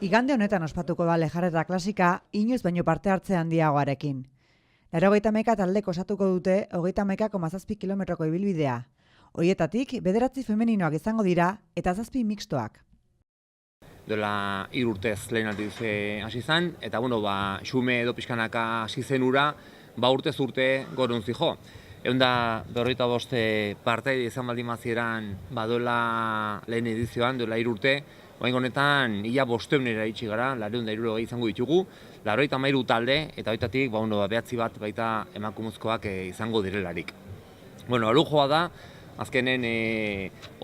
Igande honetan ospatuko da Lejarreta klasika inoiz baino parte hartze handiagoarekin. 81 taldek osatuko dute 31,7 kilometroko ibilbidea. Horietatik 9 femeninoak izango dira eta 7 mixtoak. Dola 3 urtez lehen aldiz hasi zen, eta xume edo pixkanaka hasi zen ura, urtez urte goruntzi jo. 155 partaide izan baldin mazieran badola lehen edizioan, dola 3 urte, orain honetan ia 500 itxi gara, 260 izango ditugu, 93 talde, eta horretatik 9 bat baita emakumezkoak izango direlarik. Lujoa da, azkenen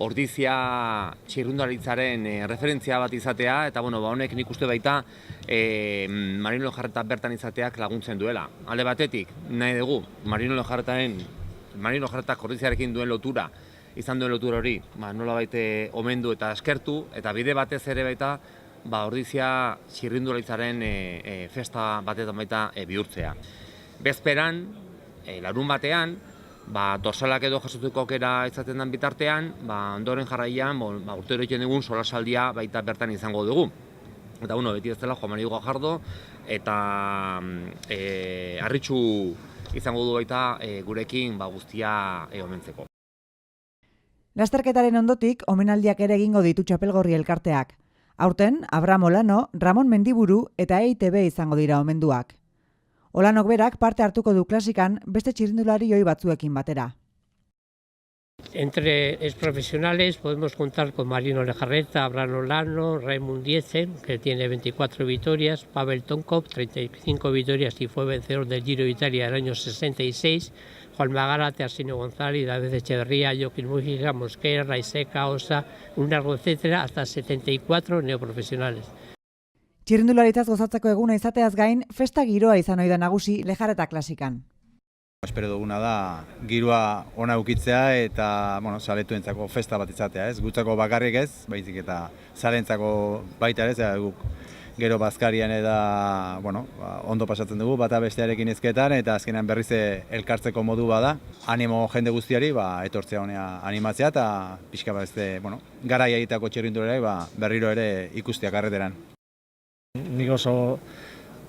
Ordizia txirrindularitzaren referentzia bat izatea, eta honek nik uste baita Marino Lejarreta bertan izateak laguntzen duela. Alde batetik, nahi dugu, Marino Lejarretak Ordiziarekin duen lotura, izan duen lotura hori, nolabait omendu eta eskertu, eta bide batez ere baita Ordizia txirrindularitzaren festa batetan baita bihurtzea. Bezperan, larun batean, dorsalak edo jasoteko aukera izaten den bitartean, ondoren jarraian, urtero egiten dugun solasaldia baita bertan izango dugu. Eta beti ez dela Juan Mari Guajardo eta Arritxu izango du baita gurekin guztia omentzeko. Lasterketaren ondotik, omenaldiak ere egingo ditu Txapelgorri elkarteak. Aurten, Abraham Olano, Ramon Mendiburu eta EITB izango dira omenduak. Olanok berak parte hartuko du klasikan beste txirrindulari ohi batzuekin batera. Entre profesionales podemos contar con Marino Lejarreta, Abraham Olano, Raimund Dietzen, que tiene 24 victorias, Pavel Tonkov, 35 victorias y fue vencedor del Giro de Italia del año 66, Juan Magarate, Arsenio González, David Echeverría, Joaquín Mújica, Mosquera, Raiseca, Osa, un largo etcétera, hasta 74 neoprofesionales. Txirrindularitzaz gozatzeko eguna izateaz gain, festa giroa izan ohi da nagusi Lejarreta klasikan. Espero duguna da giroa ona ukitzea eta zaletuentzako festa bat izatea, ez? Gutzako bakarrik ez, baizik eta zalentzako baita ez, guk gero Bazkarian eta ondo pasatzen dugu bata bestearekin hizketan eta azkenean berriz elkartzeko modu bada. Animo jende guztiari etortzea honea animatzea eta pixka beste garaia egiteko txirrindulariak berriro ere ikustea karreteran. Nik oso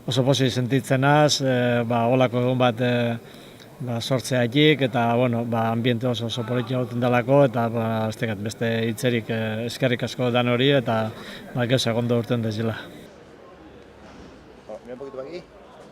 pozik sentitzen naz, holako egun bat sortzeatik eta ambiente oso politia gauten dalako eta beste hitzerik eskerrik asko dan hori eta gauzak ondo urten dezila. Mira un poquito aquí.